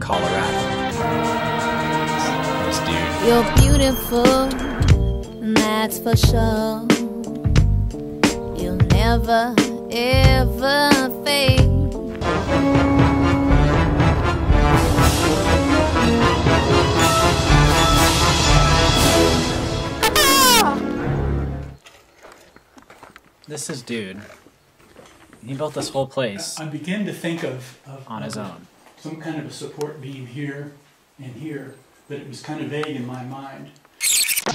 Colorado. This dude. You're beautiful, that's for sure. You'll never, ever fade. This is dude. He built this whole place I began to think of on his own. some kind of a support beam here and here, but it was kind of vague in my mind. I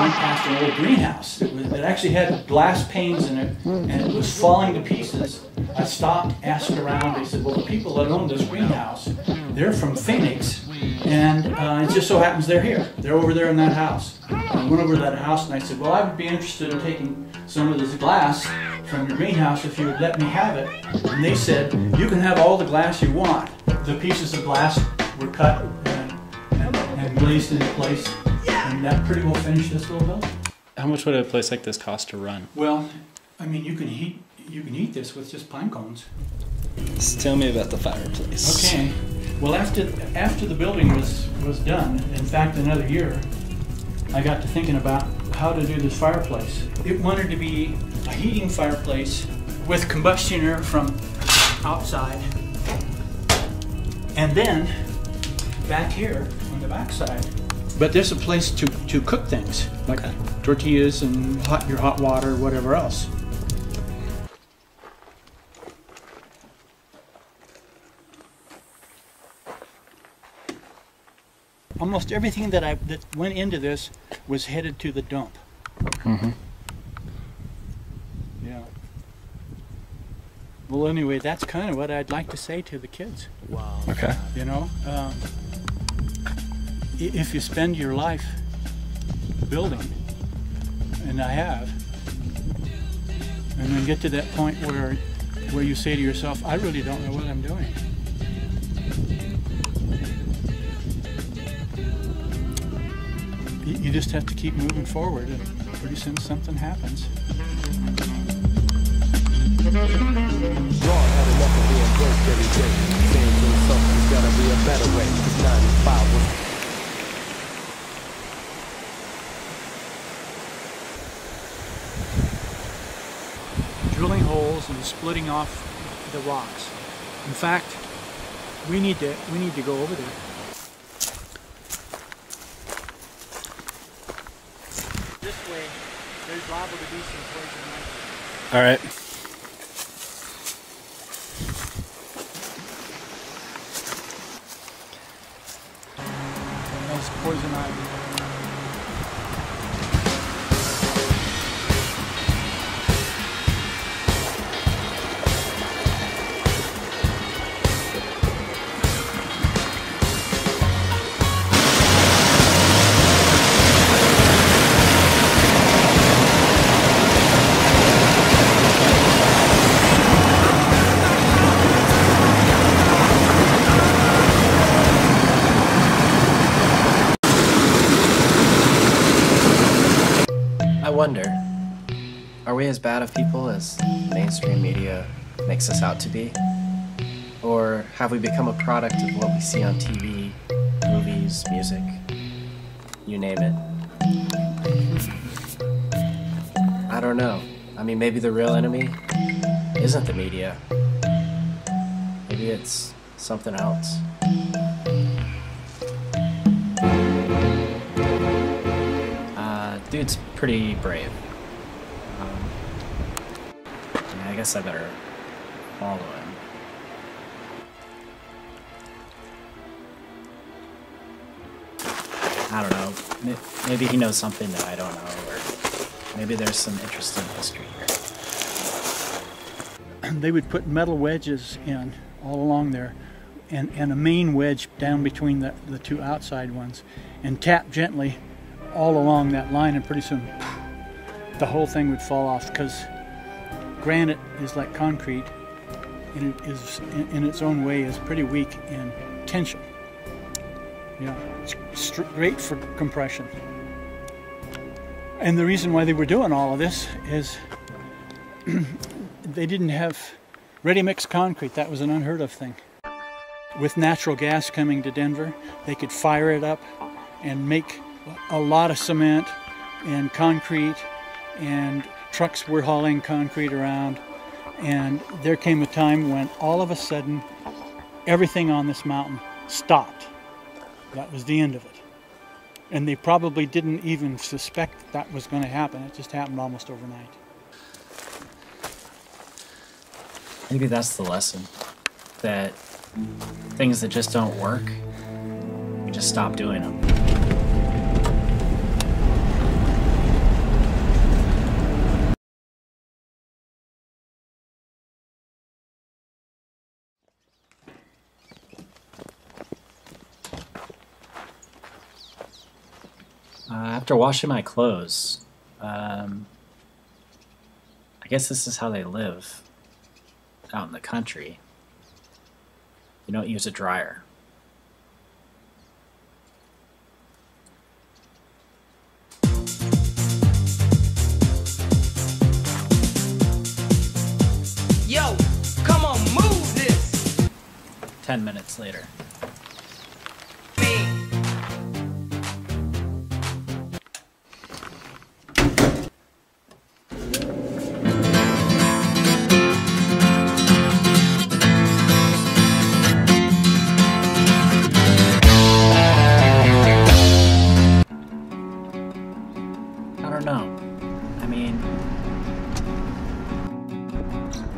went past an old greenhouse. It actually had glass panes in it, and it was falling to pieces. I stopped, asked around. They said, well, the people that own this greenhouse, they're from Phoenix, and it just so happens they're here. They're over there in that house. I went over to that house, and I said, well, I would be interested in taking some of this glass from your greenhouse if you would let me have it. And they said, you can have all the glass you want. The pieces of glass were cut and glazed into place, and that pretty well finished this little building. How much would a place like this cost to run? Well, I mean, you can heat this with just pine cones. Just tell me about the fireplace. Okay. Well, after the building was done, in fact, another year, I got to thinking about how to do this fireplace. It wanted to be a heating fireplace with combustion air from outside, and then back here on the back side. But there's a place to cook things, like tortillas and your hot water, whatever else. Almost everything that went into this was headed to the dump. Mm-hmm. Yeah. Well, anyway, that's kind of what I'd like to say to the kids. Wow. Okay. You know, if you spend your life building, and I have, and then get to that point where you say to yourself, I really don't know what I'm doing. You just have to keep moving forward, and pretty soon something happens. God had enough of being broke every day. Saying to himself, there's gotta be a better way. 'Cause 95 was drilling holes and splitting off the rocks. In fact, we need to go over there. This way, there's liable to be some poison ivy. All right. That's poison ivy. I wonder, are we as bad of people as mainstream media makes us out to be? Or have we become a product of what we see on TV, movies, music, you name it? I don't know. I mean, maybe the real enemy isn't the media. Maybe it's something else. Dude's pretty brave. Yeah, I guess I better follow him. I don't know. Maybe he knows something that I don't know, or maybe there's some interesting history here. They would put metal wedges in all along there, and a main wedge down between the two outside ones, and tap gently all along that line, and pretty soon the whole thing would fall off, because granite is like concrete, and it is in its own way is pretty weak in tension. Yeah, it's great for compression. And the reason why they were doing all of this is they didn't have Ready-mix concrete, that was an unheard of thing. With natural gas coming to Denver, they could fire it up and make a lot of cement and concrete, and trucks were hauling concrete around. And there came a time when all of a sudden, everything on this mountain stopped. That was the end of it. And they probably didn't even suspect that was going to happen. It just happened almost overnight. Maybe that's the lesson. That things that just don't work, we just stop doing them. After washing my clothes, I guess this is how they live out in the country. You don't use a dryer. Yo, come on, move this. 10 minutes later.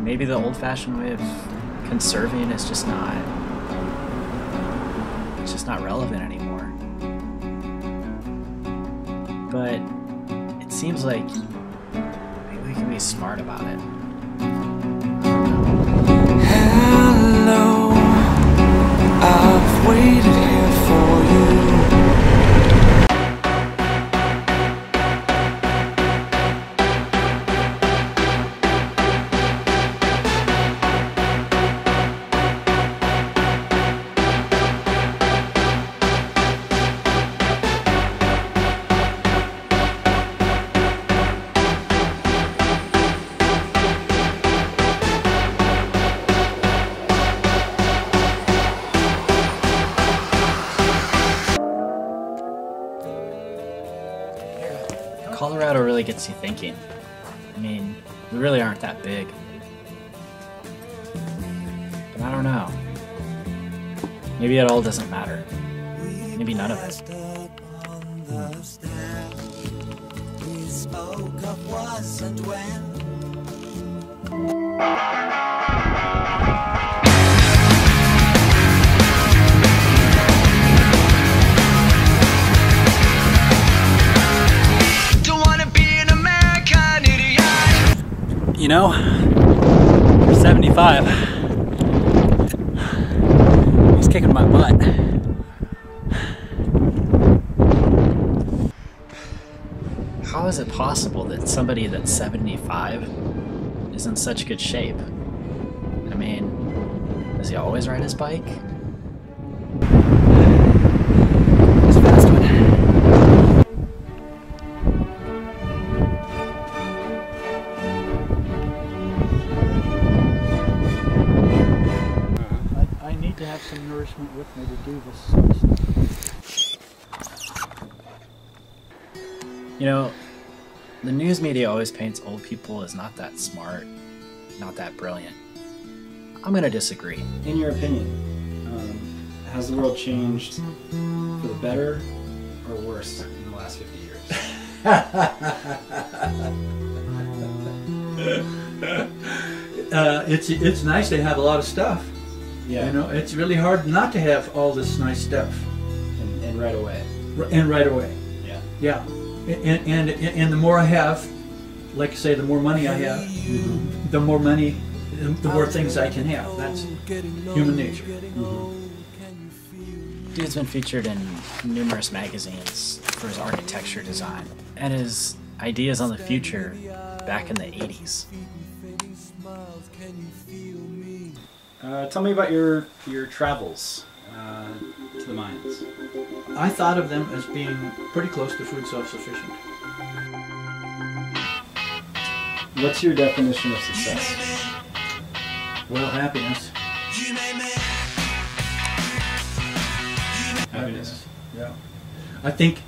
Maybe the old-fashioned way of conserving is just not relevant anymore. But it seems like maybe we can be smart about it. Hello, I've waited here for you. Colorado really gets you thinking. I mean, we really aren't that big. But I don't know. Maybe it all doesn't matter. Maybe none of it. We spoke of was and when. You know, 75. He's kicking my butt. How is it possible that somebody that's 75 is in such good shape? I mean, does he always ride his bike? It's a fast one. To have some nourishment with me to do this sort of stuff. You know, the news media always paints old people as not that smart, not that brilliant. I'm gonna disagree. In your opinion, has the world changed for the better or worse in the last 50 years? It's nice to have a lot of stuff. Yeah. You know, it's really hard not to have all this nice stuff. And right away. And right away. Yeah. Yeah. And the more I have, like I say, the more money I have, the more money, the more things I can have. That's human nature. Dude's been featured in numerous magazines for his architecture design and his ideas on the future back in the 80s. Tell me about your travels to the mines. I thought of them as being pretty close to food self-sufficient. What's your definition of success? Well, happiness. Happiness. Yeah. I think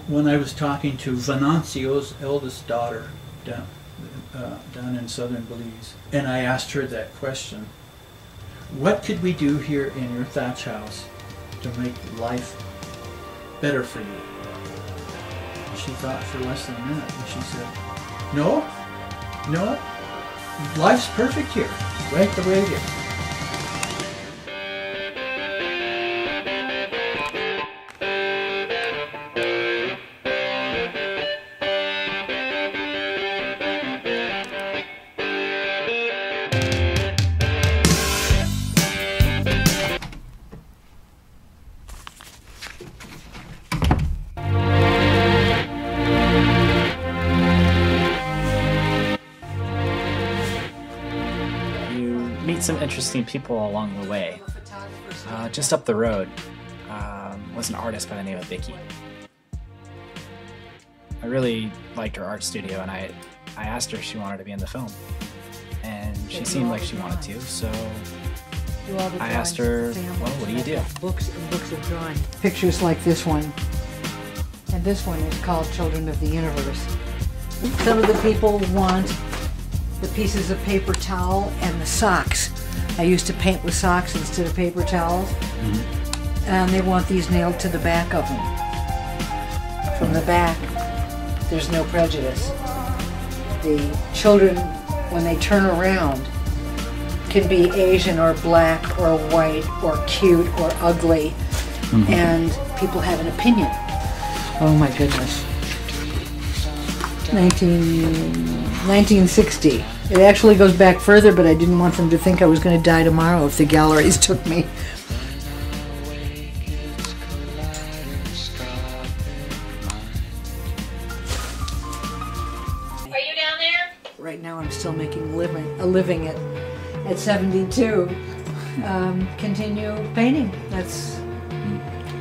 when I was talking to Venanzio's eldest daughter down in southern Belize, and I asked her that question, what could we do here in your thatch house to make life better for you? And she thought for less than a minute, and she said, no, life's perfect here, right the way it is. Meet some interesting people along the way. Just up the road was an artist by the name of Vicky. I really liked her art studio, and I asked her if she wanted to be in the film, and she seemed like she wanted to, so I asked her, well, what do you do? Books and books of drawing. Pictures like this one, and this one is called Children of the Universe. Some of the people want the pieces of paper towel and the socks. I used to paint with socks instead of paper towels. Mm-hmm. And they want these nailed to the back of them. From the back, there's no prejudice. The children, when they turn around, can be Asian or black or white or cute or ugly. Mm-hmm. And people have an opinion. Oh my goodness. 1960. It actually goes back further, but I didn't want them to think I was going to die tomorrow if the galleries took me. Are you down there? Right now I'm still making a living at 72. Continue painting. That's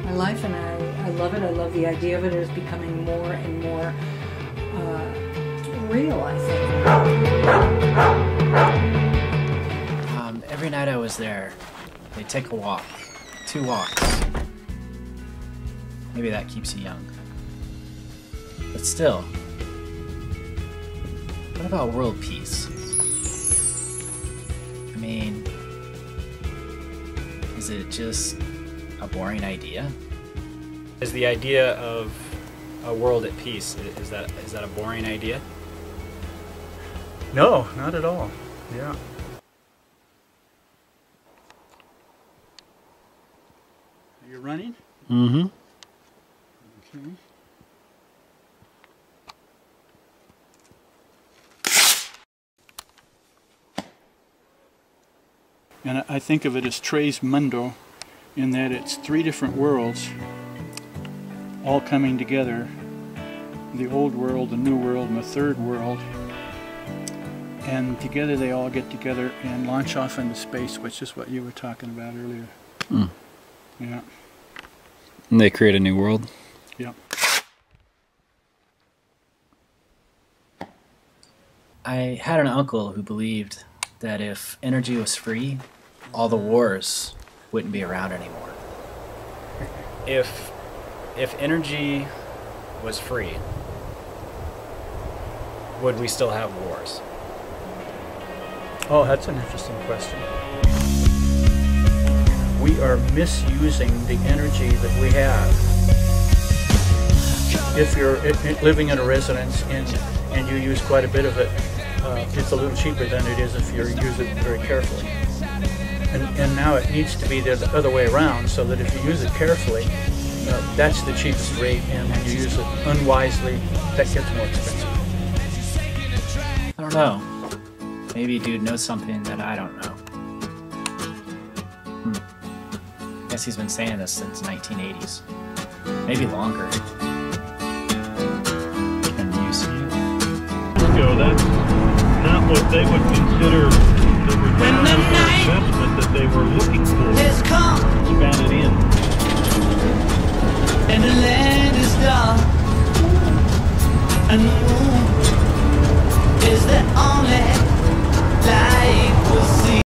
my life, and I love it. I love the idea of it. It is becoming more and more real, I think. Every night I was there, they'd take a walk, 2 walks. Maybe that keeps you young. But still, what about world peace? I mean, is it just a boring idea? Is the idea of a world at peace, is that a boring idea? No, not at all. Yeah. Are you running? Mm-hmm. Okay. And I think of it as Tres Mundo, in that it's 3 different worlds all coming together. The old world, the new world, and the third world. And together they all get together and launch off into space, which is what you were talking about earlier. Mm. Yeah. And they create a new world? Yeah. I had an uncle who believed that if energy was free, all the wars wouldn't be around anymore. If energy was free, would we still have wars? Oh, that's an interesting question. We are misusing the energy that we have. If you're living in a residence and you use quite a bit of it, it's a little cheaper than it is if you use it very carefully. And now it needs to be the other way around, so that if you use it carefully, that's the cheapest rate, and when you use it unwisely, that gets more expensive. I don't know. Maybe dude knows something that I don't know. I guess he's been saying this since 1980s. Maybe longer. Can you see it? That's not what they would consider